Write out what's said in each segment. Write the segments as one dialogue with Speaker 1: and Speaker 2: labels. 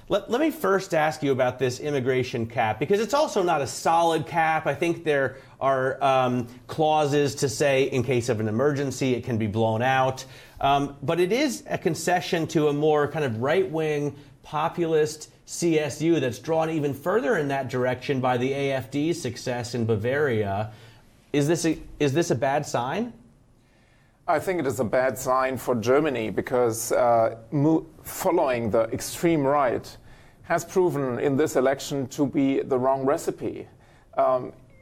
Speaker 1: Let me first ask you about this immigration cap, because it's also not a solid cap. I think there are clauses to say in case of an emergency it can be blown out. But it is a concession to a more kind of right-wing populist CSU that's drawn even further in that direction by the AfD's success in Bavaria. Is this a bad sign?
Speaker 2: I think it is a bad sign for Germany because following the extreme right has proven in this election to be the wrong recipe.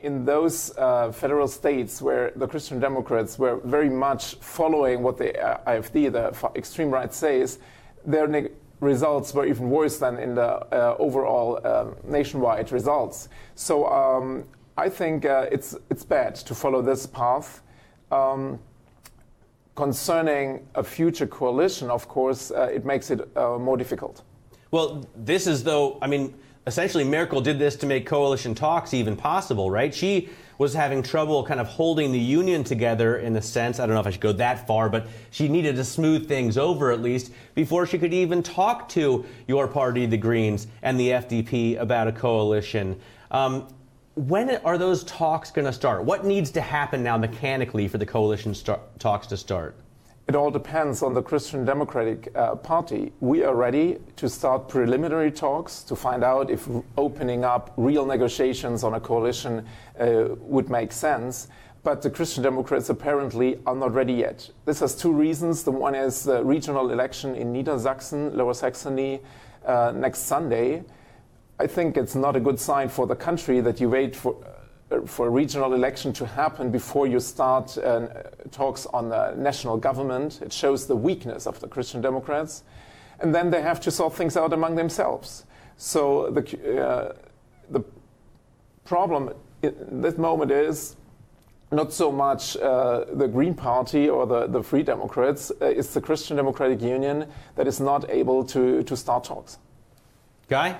Speaker 2: In those federal states where the Christian Democrats were very much following what the AfD, the extreme right, says, their results were even worse than in the overall nationwide results. So I think it's bad to follow this path. Concerning a future coalition, of course, it makes it more difficult.
Speaker 1: Well, this is essentially Merkel did this to make coalition talks even possible, right? She was having trouble kind of holding the union together in a sense. I don't know if I should go that far, but she needed to smooth things over at least before she could even talk to your party, the Greens, and the FDP about a coalition. When are those talks going to start? What needs to happen now mechanically for the coalition talks to start?
Speaker 2: It all depends on the Christian Democratic Party. We are ready to start preliminary talks to find out if opening up real negotiations on a coalition would make sense. But the Christian Democrats apparently are not ready yet. This has two reasons. The one is the regional election in Niedersachsen, Lower Saxony, next Sunday. I think it's not a good sign for the country that you wait for a regional election to happen before you start talks on the national government. It shows the weakness of the Christian Democrats. And then they have to sort things out among themselves. So the problem in this moment is not so much the Green Party or the Free Democrats. It's the Christian Democratic Union that is not able to start talks.
Speaker 1: Guy?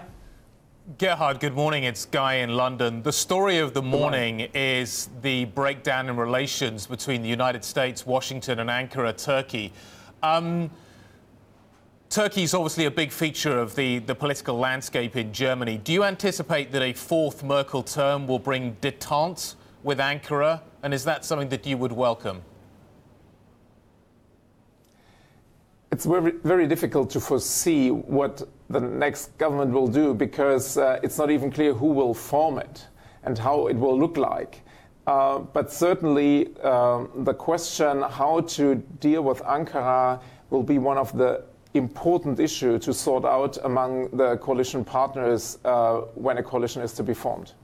Speaker 3: Gerhard, good morning. It's Guy in London. The story of the morning is the breakdown in relations between the United States, Washington, and Ankara, Turkey. Turkey is obviously a big feature of the political landscape in Germany. Do you anticipate that a fourth Merkel term will bring détente with Ankara? And is that something that you would welcome?
Speaker 2: It's very, very difficult to foresee what the next government will do because it's not even clear who will form it and how it will look like. But certainly the question how to deal with Ankara will be one of the important issues to sort out among the coalition partners when a coalition is to be formed.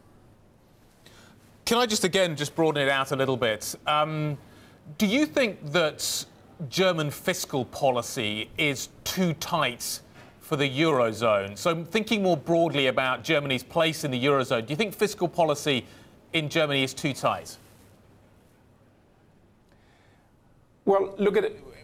Speaker 3: Can I just broaden it out a little bit? Do you think that German fiscal policy is too tight for the Eurozone? So thinking more broadly about Germany's place in the Eurozone, do you think fiscal policy in Germany is too tight?
Speaker 2: Well,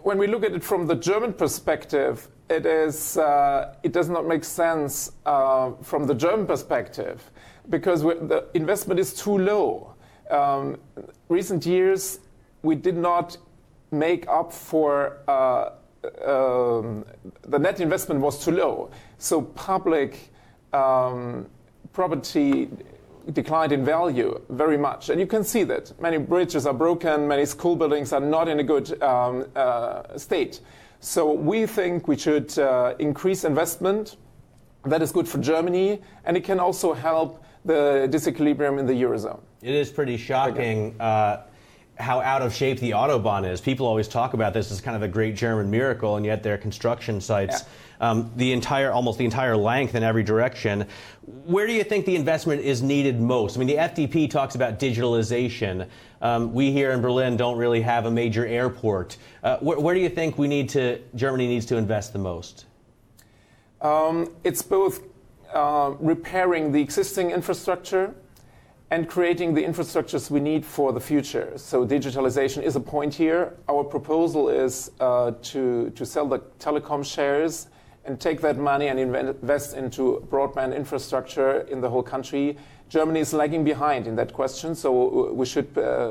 Speaker 2: when we look at it from the German perspective, it does not make sense from the German perspective because the investment is too low. Recent years, we did not make up for the net investment was too low. So public property declined in value very much. And you can see that. Many bridges are broken, many school buildings are not in a good state. So we think we should increase investment. That is good for Germany, and it can also help the disequilibrium in the Eurozone. It
Speaker 1: is pretty shocking how out of shape the Autobahn is. People always talk about this as kind of a great German miracle, and yet their construction sites, almost the entire length in every direction. Where do you think the investment is needed most? I mean, the FDP talks about digitalization. We here in Berlin don't really have a major airport. Where do you think Germany needs to invest the most?
Speaker 2: It's both repairing the existing infrastructure and creating the infrastructures we need for the future. So digitalization is a point here. Our proposal is to sell the telecom shares and take that money and invest into broadband infrastructure in the whole country. Germany is lagging behind in that question, so we should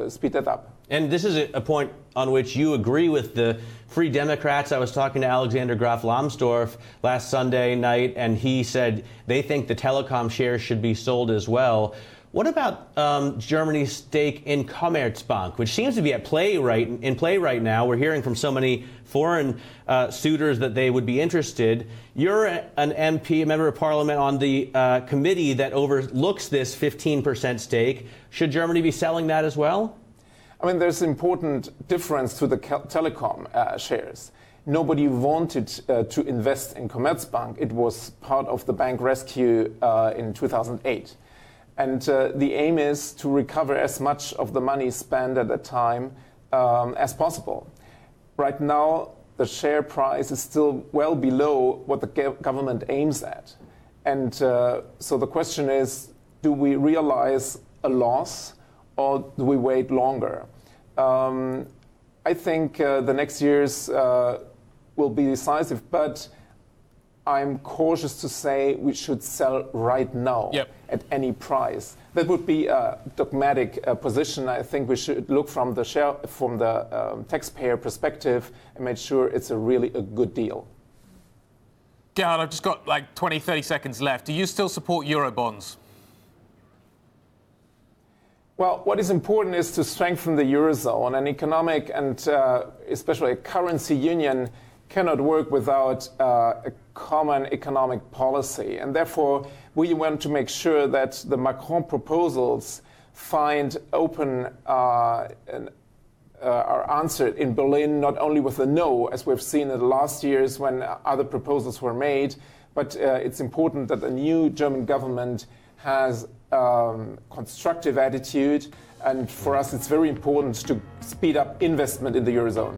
Speaker 2: speed that up.
Speaker 1: And this is a point on which you agree with the Free Democrats. I was talking to Alexander Graf Lambsdorff last Sunday night, and he said they think the telecom shares should be sold as well. What about Germany's stake in Commerzbank, which seems to be in play right now? We're hearing from so many foreign suitors that they would be interested. You're an MP, a member of parliament, on the committee that overlooks this 15% stake. Should Germany be selling that as well?
Speaker 2: I mean, there's an important difference to the telecom shares. Nobody wanted to invest in Commerzbank. It was part of the bank rescue in 2008. And the aim is to recover as much of the money spent at that time as possible. Right now, the share price is still well below what the government aims at. And so the question is, do we realize a loss or do we wait longer? I think the next years will be decisive, but I'm cautious to say we should sell right now at any price. That would be a dogmatic position. I think we should look from the taxpayer perspective and make sure it's really a good deal.
Speaker 3: Gerhard, I've just got like 20, 30 seconds left. Do you still support Eurobonds?
Speaker 2: Well, what is important is to strengthen the Eurozone. An economic and especially a currency union cannot work without a common economic policy. And therefore, we want to make sure that the Macron proposals find open and are answered in Berlin, not only with a no, as we've seen in the last years when other proposals were made, but it's important that the new German government has constructive attitude. And for us, it's very important to speed up investment in the Eurozone.